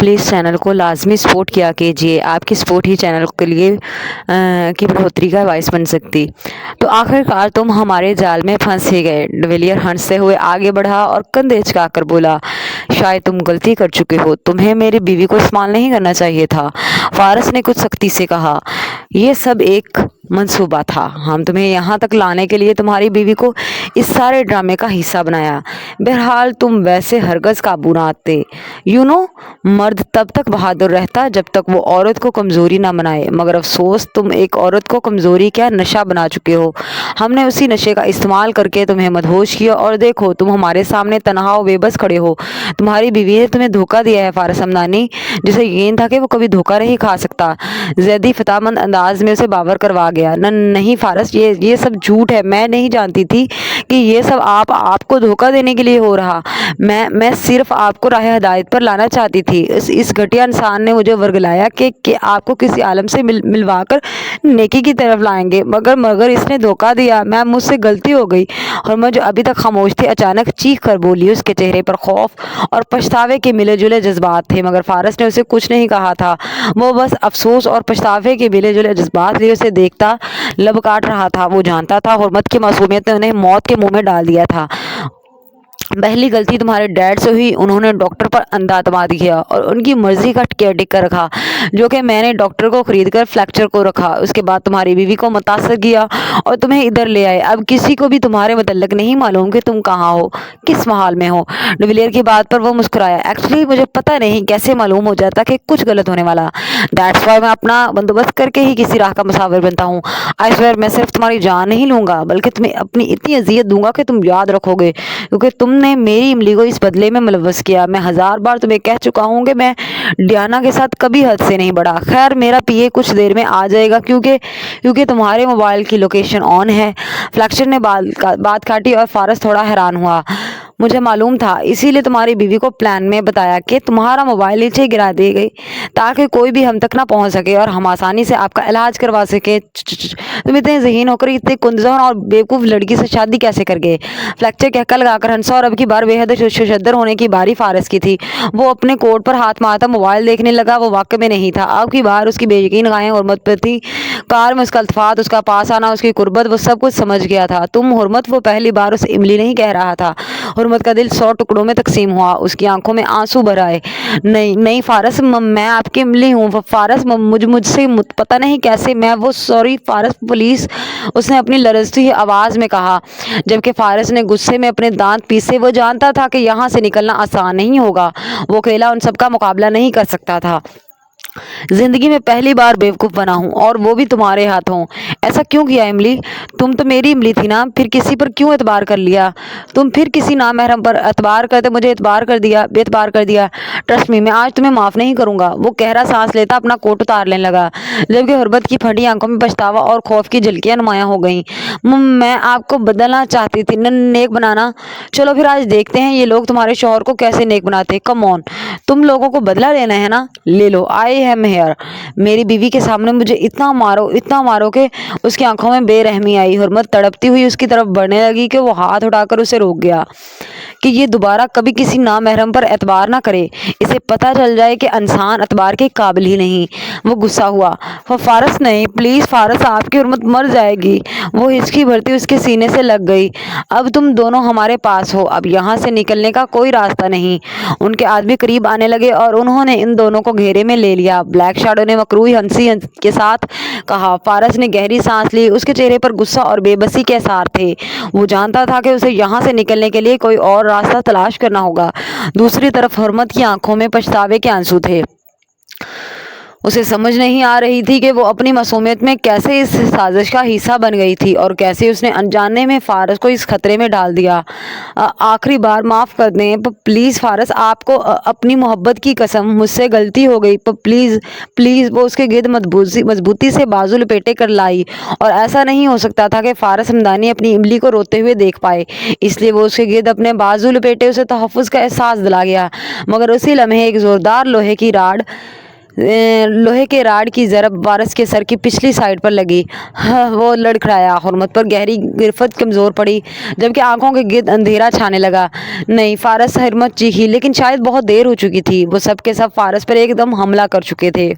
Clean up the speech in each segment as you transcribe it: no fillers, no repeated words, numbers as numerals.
Please channel को लाजमी support किया कीजिए। आपकी सपोर्ट ही चैनल के लिए की बढ़ोतरी का बायस बन सकती। तो आखिरकार तुम हमारे जाल में फंस ही गए। डिविलियर हंसते हुए आगे बढ़ा और कंधे झुकाकर बोला, शायद तुम गलती कर चुके हो। तुम्हें मेरी बीवी को इस्तेमाल नहीं करना चाहिए था। फारस ने कुछ सख्ती से कहा, यह सब एक मंसूबा था। हम तुम्हें यहाँ तक लाने के लिए तुम्हारी बीवी को इस सारे ड्रामे का हिस्सा बनाया। बहरहाल तुम वैसे हरगज काबू ना आते। मर्द तब तक बहादुर रहता जब तक वो औरत को कमज़ोरी ना बनाए, मगर अफसोस तुम एक औरत को कमज़ोरी क्या नशा बना चुके हो। हमने उसी नशे का इस्तेमाल करके तुम्हें मदहोश किया और देखो तुम हमारे सामने तन्हा और बेबस खड़े हो। तुम्हारी बीवी ने तुम्हें धोखा दिया है फारस हमदानी, जिसे यकीन था कि वो कभी धोखा नहीं खा सकता। जैदी फतामंद अंदाज में उसे बावर करवा गया। नहीं फारस, ये सब झूठ है। मैं नहीं जानती थी कि ये सब आपको धोखा देने के लिए हो रहा। मैं सिर्फ आपको राह हिदायत पर लाना चाहती थी। इस घटिया इंसान ने मुझे वर्गलाया कि आपको किसी आलम से मिलवाकर नेकी की तरफ लाएंगे, मगर इसने धोखा दिया। मैं मुझसे गलती हो गई। और मैं जो अभी तक खामोश थी अचानक चीख कर बोली। उसके चेहरे पर खौफ और पछतावे के मिले जुले जज्बात थे, मगर फारस ने उसे कुछ नहीं कहा था। वो बस अफसोस और पछतावे के मिले जुले जज्बात लिए उसे देखता लब काट रहा था। वो जानता था हुर्मत की मासूमियत ने उन्हें मौत के मुंह में डाल दिया था। पहली गलती तुम्हारे डैड से हुई। उन्होंने डॉक्टर पर अंधा एतमाद किया और उनकी मर्जी का केयरटेकर रखा, जो कि मैंने डॉक्टर को खरीद कर फ्लैक्चर को रखा। उसके बाद तुम्हारी बीवी को मुतासर किया और तुम्हें इधर ले आए। अब किसी को भी तुम्हारे मतलब नहीं मालूम कि तुम कहाँ हो, किस महाल में हो। डिविलियर की बात पर वो मुस्कुराया। एक्चुअली मुझे पता नहीं कैसे मालूम हो जाता कि कुछ गलत होने वाला। दैट्स वाई मैं अपना बंदोबस्त करके ही किसी राह का मुसाफिर बनता हूँ। आई स्वेयर मैं सिर्फ तुम्हारी जान नहीं लूँगा बल्कि तुम्हें अपनी इतनी अजियत दूंगा कि तुम याद रखोगे, क्योंकि तुमने मेरी इमली को इस बदले में मुलव्वस किया। मैं 1000 बार तुम्हें कह चुका हूँ कि मैं डियाना के साथ कभी हद से नहीं बढ़ा। खैर मेरा पीए कुछ देर में आ जाएगा, क्योंकि तुम्हारे मोबाइल की लोकेशन ऑन है। फ्लैक्चर ने बात काटी और फारस थोड़ा हैरान हुआ। मुझे मालूम था, इसीलिए तुम्हारी बीवी को प्लान में बताया कि तुम्हारा मोबाइल नीचे गिरा दी गई ताकि कोई भी हम तक ना पहुंच सके और हम आसानी से आपका इलाज करवा सके। तुम इतने ज़हीन होकर इतने कुंजौन और बेवकूफ़ लड़की से शादी कैसे कर गए? फ्लैक्चर कहकर लगाकर हंसा और अब की बार बेहद शुशद्दर होने की बारी फारस की थी। वो अपने कोट पर हाथ मारता मोबाइल देखने लगा। वो वाकई में नहीं था। अब की बार उसकी बेयकीन गायें हुर्मत पर थी। कार में उसका अल्तफात, उसका पास आना, उसकी कुर्बत, वो सब कुछ समझ गया था। तुम हुर्मत, वो पहली बार उसे इमली नहीं कह रहा था। हुर्मत का दिल 100 टुकड़ों में तकसीम हुआ। उसकी आंखों में आंसू भर आए। नहीं फारस, मैं आपकी इमली हूँ। फारस मुझसे पता नहीं कैसे मैं वो सॉरी फारस प्लीज, उसने अपनी लरजती हुई आवाज़ में कहा, जबकि फारस ने गुस्से में अपने दांत पीसे। वो जानता था कि यहाँ से निकलना आसान नहीं होगा। वो अकेला उन सबका मुकाबला नहीं कर सकता था। जिंदगी में पहली बार बेवकूफ़ बना हूँ और वो भी तुम्हारे हाथों। ऐसा क्यों किया इमली? तुम तो मेरी इमली थी ना, फिर किसी पर क्यों एतबार कर लिया? तुम फिर किसी नामहरम पर एतबार करते मुझे एतबार कर दिया, बेएतबार कर दिया। ट्रस्ट मी, मैं आज तुम्हें माफ़ नहीं करूँगा। वो गहरा सांस लेता अपना कोट उतार लेने लगा, जबकि हुर्बत की फटी आंखों में पछतावा और खौफ की झलकियाँ नुमायाँ हो गईं। मैं आपको बदलना चाहती थी, नेक बनाना। चलो फिर आज देखते हैं ये लोग तुम्हारे शौहर को कैसे नेक बनाते। कम ऑन, तुम लोगों को बदला लेना है ना, ले लो। I am here. मेरी बीवी के सामने मुझे इतना मारो कि उसकी आंखों में बेरहमी आई। हुर्मत तड़पती हुई उसकी तरफ बढ़ने लगी कि वो हाथ उठाकर उसे रोक गया कि ये दोबारा कभी किसी नामहरम पर एतबार ना करे। इसे पता चल जाए कि इंसान एतबार के काबिल ही नहीं। वो गुस्सा हुआ। फारस नहीं, प्लीज़ फारस, आपकी हुर्मत मर जाएगी। वो हिचकी भरती उसके सीने से लग गई। अब तुम दोनों हमारे पास हो, अब यहाँ से निकलने का कोई रास्ता नहीं। उनके आदमी करीब आने लगे और उन्होंने इन दोनों को घेरे में ले लिया। ब्लैक शैडो ने मकरूही हंसी के साथ कहा। फारस ने गहरी सांस ली। उसके चेहरे पर गुस्सा और बेबसी के आसार थे। वो जानता था कि उसे यहाँ से निकलने के लिए कोई और रास्ता तलाश करना होगा। दूसरी तरफ हुर्मत की आंखों में पछतावे के आंसू थे। उसे समझ नहीं आ रही थी कि वो अपनी मासूमियत में कैसे इस साजिश का हिस्सा बन गई थी और कैसे उसने अनजाने में फारस को इस खतरे में डाल दिया। आखिरी बार माफ़ कर दें प्लीज़ फारस, आपको अपनी मोहब्बत की कसम, मुझसे गलती हो गई, प्लीज़। वो उसके गिर्द मजबूती से बाजू लपेटे कर लाई और ऐसा नहीं हो सकता था कि फारस हमदानी अपनी इमली को रोते हुए देख पाए, इसलिए वो उसके गिर्द अपने बाजू लपेटे उसे तहफ़्फ़ुज़ का एहसास दिला गया। मगर उसी लम्हे एक ज़ोरदार लोहे की राड लोहे के राड की ज़रब फारस के सर की पिछली साइड पर लगी। वो लड़खड़ाया। हुर्मत पर गहरी गिरफ्त कमज़ोर पड़ी, जबकि आंखों के गिर्द अंधेरा छाने लगा। नहीं, फारस, हुर्मत चीखी, लेकिन शायद बहुत देर हो चुकी थी। वो सब के सब फारस पर एकदम हमला कर चुके थे।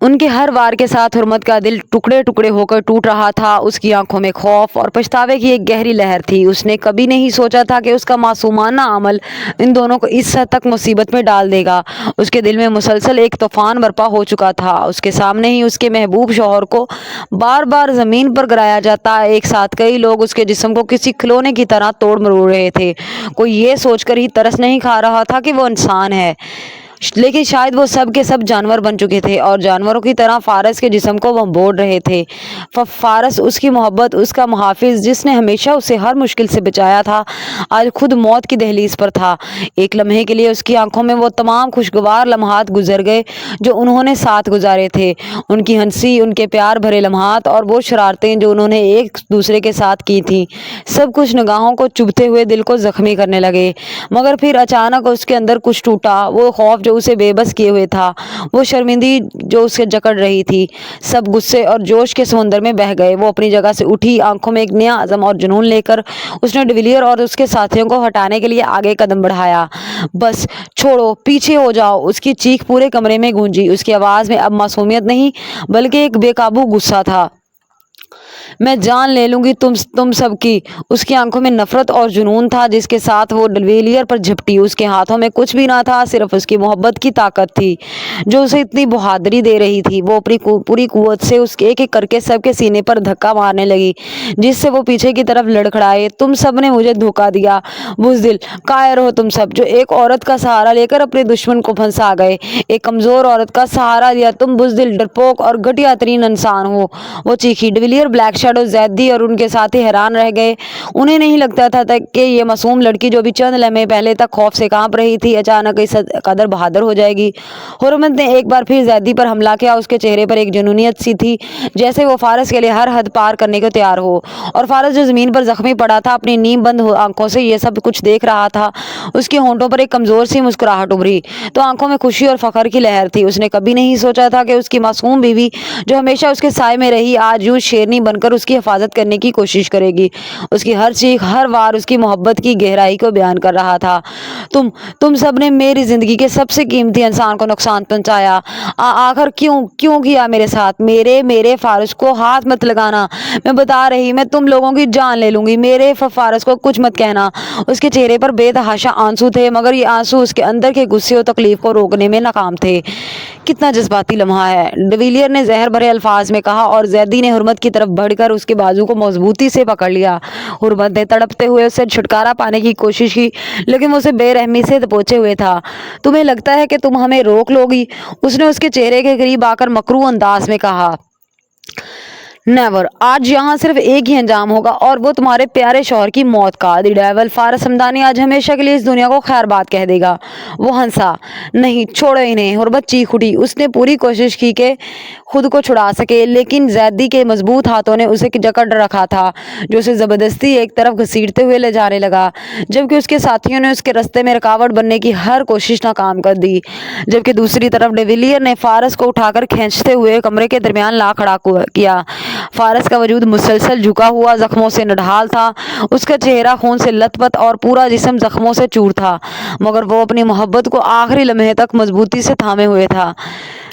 उनके हर वार के साथ हुर्मत का दिल टुकड़े टुकड़े होकर टूट रहा था। उसकी आंखों में खौफ और पछतावे की एक गहरी लहर थी। उसने कभी नहीं सोचा था कि उसका मासूमाना अमल इन दोनों को इस हद तक मुसीबत में डाल देगा। उसके दिल में मुसलसल एक तूफान बर्पा हो चुका था। उसके सामने ही उसके महबूब शौहर को बार बार ज़मीन पर गिराया जाता। एक साथ कई लोग उसके जिस्म को किसी खिलौने की तरह तोड़ मरोड़ रहे थे। कोई ये सोचकर ही तरस नहीं खा रहा था कि वो इंसान है, लेकिन शायद वो सब के सब जानवर बन चुके थे और जानवरों की तरह फारस के जिस्म को वो बोड़ रहे थे। फारस, उसकी मोहब्बत, उसका मुहाफिज, जिसने हमेशा उसे हर मुश्किल से बचाया था, आज खुद मौत की दहलीज पर था। एक लम्हे के लिए उसकी आंखों में वो तमाम खुशगवार लम्हात गुजर गए जो उन्होंने साथ गुजारे थे। उनकी हंसी, उनके प्यार भरे लम्हात और वो शरारतें जो उन्होंने एक दूसरे के साथ की थीं, सब कुछ निगाहों को चुभते हुए दिल को जख्मी करने लगे। मगर फिर अचानक उसके अंदर कुछ टूटा। वो खौफ जो उसे बेबस किए हुए था, वो शर्मिंदगी जो उसे जकड़ रही थी, सब गुस्से और जोश के समुंदर में बह गए। वो अपनी जगह से उठी। आंखों में एक नया अज़म और जुनून लेकर उसने डिविलियर और उसके साथियों को हटाने के लिए आगे कदम बढ़ाया। बस छोड़ो, पीछे हो जाओ, उसकी चीख पूरे कमरे में गूंजी। उसकी आवाज़ में अब मासूमियत नहीं, बल्कि एक बेकाबू गुस्सा था। मैं जान ले लूंगी तुम सबकी। उसकी आंखों में नफरत और जुनून था, जिसके साथ वो डिविलियर पर झपटी। उसके हाथों में कुछ भी ना था, सिर्फ उसकी मोहब्बत की ताकत थी जो उसे इतनी बहादुरी दे रही थी। वो अपनी पूरी कुव्वत से उसके एक एक करके सबके सीने पर धक्का मारने लगी, जिससे वो पीछे की तरफ लड़खड़ाए। तुम सब ने मुझे धोखा दिया, बुज़दिल, कायर हो तुम सब, जो एक औरत का सहारा लेकर अपने दुश्मन को फंसा गए। एक कमज़ोर औरत का सहारा लिया। तुम बुज़दिल, डरपोक और घटिया तरीन इंसान हो। वो चीखी। डिविलियर, ब्लैक शैडो, ज़ैदी और उनके साथी हैरान रह गए। उन्हें नहीं लगता था कि ये मासूम लड़की, जो भी चंद लम्हे पहले तक खौफ से कांप रही थी, अचानक इस कदर बहादुर हो जाएगी। हुर्मत ने एक बार फिर ज़ैदी पर हमला किया। उसके चेहरे पर एक जुनूनियत सी थी, जैसे वो फारस के लिए हर हद पार करने को तैयार हो। और फारस, जो ज़मीन पर जख्मी पड़ा था, अपनी नींद बंद आंखों से ये सब कुछ देख रहा था। उसके होंठों पर एक कमज़ोर सी मुस्कुराहट उभरी, तो आंखों में खुशी और फख्र की लहर थी। उसने कभी नहीं सोचा था कि उसकी मासूम बीवी, जो हमेशा उसके साए में रही, आज यूं शेरनी बनकर उसकी हिफाजत करने की कोशिश करेगी। उसकी हर चीख, हर वार उसकी मोहब्बत की गहराई को बयान कर रहा था। तुम सब ने मेरी ज़िंदगी के सबसे कीमती इंसान को नुकसान पहुंचाया। आखिर क्यों किया मेरे साथ? मेरे फारस को हाथ मत लगाना। मैं बता रही, मैं तुम लोगों की जान ले लूंगी। मेरे फारस को कुछ मत कहना। उसके चेहरे पर बेतहाशा आंसू थे, मगर ये आंसू उसके अंदर के गुस्से और तकलीफ को रोकने में नाकाम थे। कितना जज्बाती लम्हा है, डिविलियर ने जहर भरे अल्फाज में कहा, और ज़ैदी ने हुर्मत की तरफ बढ़कर उसके बाजू को मजबूती से पकड़ लिया। हुर्मत ने तड़पते हुए उससे छुटकारा पाने की कोशिश की, लेकिन वो उसे बेरहमी से दबोचे हुए था। तुम्हें लगता है कि तुम हमें रोक लोगी? उसने उसके चेहरे के करीब आकर मकरू अंदाज में कहा। नेवर। आज यहाँ सिर्फ एक ही अंजाम होगा, और वो तुम्हारे प्यारे शौहर की मौत का। द डेविल, फारस हमदानी आज हमेशा के लिए इस दुनिया को खैर बात कह देगा। वो हंसा। नहीं, छोड़ो इन्हें। हुर्मत चीख उठी। उसने पूरी कोशिश की कि खुद को छुड़ा सके, लेकिन ज़ैदी के मजबूत हाथों ने उसे जकड़ रखा था, जो उसे ज़बरदस्ती एक तरफ घसीटते हुए ले जाने लगा, जबकि उसके साथियों ने उसके रास्ते में रुकावट बनने की हर कोशिश नाकाम कर दी। जबकि दूसरी तरफ डिविलियर ने फारस को उठाकर खींचते हुए कमरे के दरमियान ला खड़ा किया। फारस का वजूद मुसलसल झुका हुआ, जख्मों से नढाल था। उसका चेहरा खून से लथपथ और पूरा जिस्म जख्मों से चूर था, मगर वो अपनी मोहब्बत को आखिरी लम्हे तक मजबूती से थामे हुए था।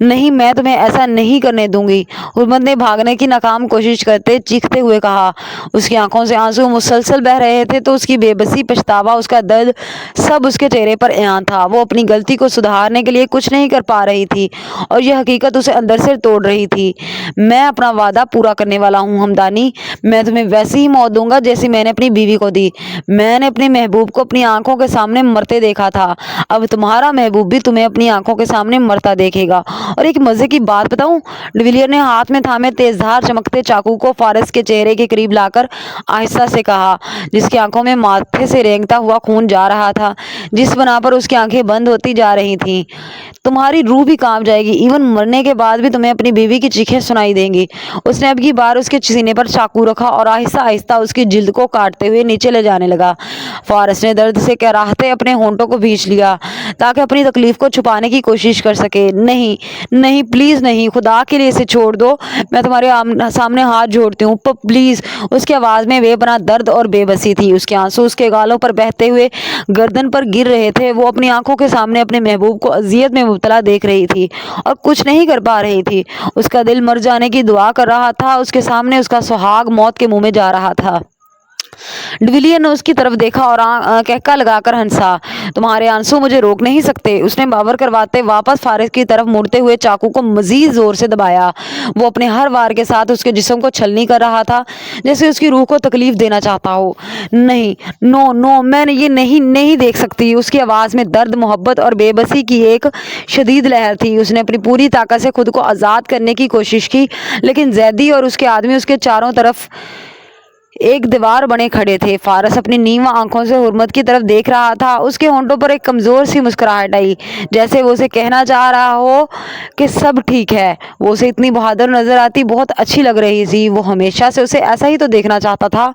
नहीं, मैं तुम्हें ऐसा नहीं करने दूंगी। हुर्मत ने भागने की नाकाम कोशिश करते चीखते हुए कहा। उसकी आंखों से आंसू मुसलसल बह रहे थे, तो उसकी बेबसी, पछतावा, उसका दर्द, सब उसके चेहरे पर अयान था। वो अपनी गलती को सुधारने के लिए कुछ नहीं कर पा रही थी, और यह हकीकत उसे अंदर से तोड़ रही थी। मैं अपना वादा पूरा करने वाला हूँ हमदानी। मैं तुम्हें वैसी ही मौत दूंगा जैसी मैंने अपनी बीवी को दी। मैंने अपने महबूब को अपनी आंखों के सामने मरते देखा था। अब तुम्हारा महबूब भी तुम्हें अपनी आंखों के सामने मरता देखेगा, اور ایک مزے کی بات بتاؤں، ڈویلیئر نے ہاتھ میں تھامے تیزدھار چمکتے چاقو کو فارس کے چہرے کے قریب لا کر آہستہ سے کہا، جس کی آنکھوں میں ماتھے سے رینگتا ہوا خون جا رہا تھا، جس بنا پر اس کی آنکھیں بند ہوتی جا رہی تھیں، تمہاری روح بھی کانپ جائے گی، ایون مرنے کے بعد بھی تمہیں اپنی بیوی کی چیخیں سنائی دیں گی۔ اس نے اب کی بار اس کے سینے پر چاقو رکھا اور آہستہ آہستہ اس کی جلد کو کاٹتے ہوئے نیچے لے جانے لگا۔ فارس نے درد سے کراہتے اپنے ہونٹوں کو بھینچ لیا تاکہ اپنی تکلیف کو چھپانے کی کوشش کر سکے۔ نہیں نہیں، پلیز نہیں، خدا کے لیے اسے چھوڑ دو، میں تمہارے سامنے ہاتھ جوڑتی ہوں، پلیز۔ اس کی آواز میں بے پناہ درد اور بے بسی تھی، اس کے آنسو اس کے گالوں پر بہتے ہوئے گردن پر گر رہے تھے۔ وہ اپنی آنکھوں کے سامنے اپنے محبوب کو اذیت میں مبتلا دیکھ رہی تھی اور کچھ نہیں کر پا رہی تھی۔ اس کا دل مر جانے کی دعا کر رہا تھا، اس کے سامنے اس کا سہاگ موت کے منہ میں جا رہا تھا۔ ڈویلیئر نے اس کی طرف دیکھا اور کہکا لگا کر ہنسا۔ تمہارے آنسو مجھے روک نہیں سکتے، اس نے باور کرواتے واپس فارس کی طرف مڑتے ہوئے چاقو کو مزید زور سے دبایا۔ وہ اپنے ہر وار کے ساتھ اس کے جسم کو چھلنی کر رہا تھا، جیسے اس کی روح کو تکلیف دینا چاہتا ہو۔ نہیں، نو نو، میں یہ نہیں دیکھ سکتی۔ اس کی آواز میں درد، محبت اور بے بسی کی ایک شدید لہر تھی۔ اس نے اپنی پوری طاقت سے خود کو آزاد کرنے کی کوشش کی، لیکن زیدی اور اس کے آدمی اس کے چاروں طرف ایک دیوار بنے کھڑے تھے۔ فارس اپنی نیواں آنکھوں سے حرمت کی طرف دیکھ رہا تھا، اس کے ہونٹوں پر ایک کمزور سی مسکراہٹ آئی، جیسے وہ اسے کہنا چاہ رہا ہو کہ سب ٹھیک ہے۔ وہ اسے اتنی بہادر نظر آتی بہت اچھی لگ رہی تھی، وہ ہمیشہ سے اسے ایسا ہی تو دیکھنا چاہتا تھا۔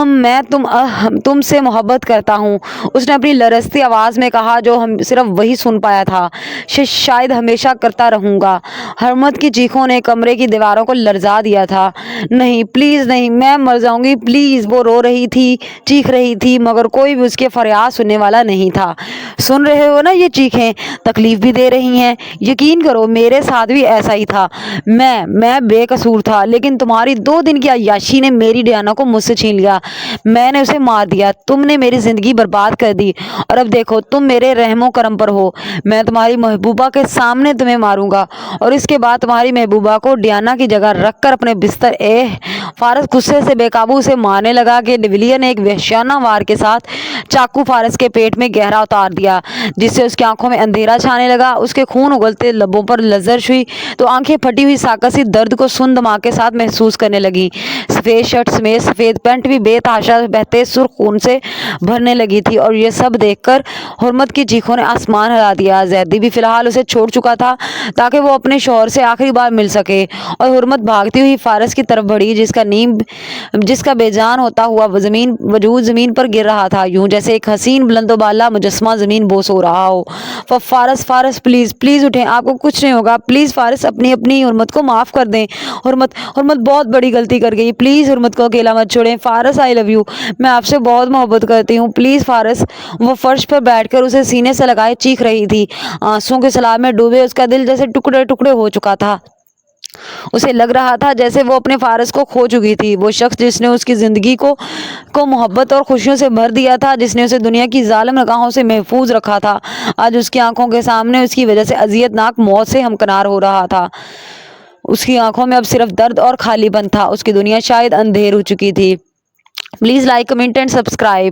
میں تم سے محبت کرتا ہوں، اس نے اپنی لرزتی آواز میں کہا جو صرف وہی سن پایا تھا، شاید ہمیشہ کرتا رہوں گا۔ حرمت کی چیخوں نے کمرے کی دیواروں کو لرزا دیا تھا۔ نہیں، پلیز نہیں، میں مر جاؤں گی، پلیز۔ وہ رو رہی تھی، چیخ رہی تھی، مگر کوئی بھی اس کے فریاد سننے والا نہیں تھا۔ سن رہے ہو نا، یہ چیخیں تکلیف بھی دے رہی ہیں، یقین کرو میرے ساتھ بھی ایسا ہی تھا۔ میں بے قصور تھا، لیکن تمہاری 2 دن کی عیاشی نے میری ڈیانا کو مجھ سے چھین لیا، میں نے اسے مار دیا، تم نے میری زندگی برباد کر دی، اور اب دیکھو تم میرے رحم و کرم پر ہو، میں تمہاری محبوبہ کے سامنے تمہیں ماروں گا، اور اس کے بعد تمہاری محبوبہ کو ڈیانا کی جگہ رکھ کر اپنے بستر۔ فارس غصے سے بے قابو اسے مارنے لگا کہ ڈویلیئر نے ایک وحشیانہ وار کے ساتھ چاقو فارس کے پیٹ میں گہرا اتار دیا، جس سے اس کی آنکھوں میں اندھیرا چھانے لگا۔ اس کے خون اگلتے لبوں پر لرزش ہوئی تو آنکھیں پھٹی ہوئی ساکت سی درد کو سن دماغ کے ساتھ محسوس کرنے لگیں۔ سفید شرٹ سمیت سفید پینٹ بھی بے تحاشا بہتے سرخ خون سے بھرنے لگی تھی، اور یہ سب دیکھ کر حرمت کی چیخوں نے آسمان ہلا دیا۔ زیدی بھی فی الحال اسے چھوڑ چکا تھا تاکہ وہ اپنے شوہر سے آخری بار مل سکے، اور حرمت بھاگتی ہوئی فارس کی طرف بڑھی، جس کا بے جان ہوتا ہوا وجود زمین پر گر رہا تھا، یوں جیسے ایک حسین بلند و بالا مجسمہ زمین بوس ہو رہا ہو۔ فارس پلیز اٹھیں، آپ کو کچھ نہیں ہوگا، پلیز فارس اپنی حرمت کو معاف کر دیں، حرمت بہت بڑی غلطی کر گئی، پلیز حرمت کو اکیلا مت چھوڑیں، فارس آئی لو یو، میں آپ سے بہت محبت کرتی ہوں، پلیز فارس۔ وہ فرش پر بیٹھ کر اسے سینے سے لگائے چیخ رہی تھی، آنسوؤں کے سیلاب میں ڈوبے اس کا دل جیسے ٹکڑے ٹکڑے ہو چکا تھا۔ اسے لگ رہا تھا جیسے وہ اپنے فارس کو کھو چکی تھی، وہ شخص جس نے اس کی زندگی کو محبت اور خوشیوں سے بھر دیا تھا، جس نے اسے دنیا کی ظالم نگاہوں سے محفوظ رکھا تھا، آج اس کی آنکھوں کے سامنے اس کی وجہ سے اذیت ناک موت سے ہمکنار ہو رہا تھا۔ اس کی آنکھوں میں اب صرف درد اور خالی پن تھا، اس کی دنیا شاید اندھیر ہو چکی تھی۔ Please like, comment and subscribe.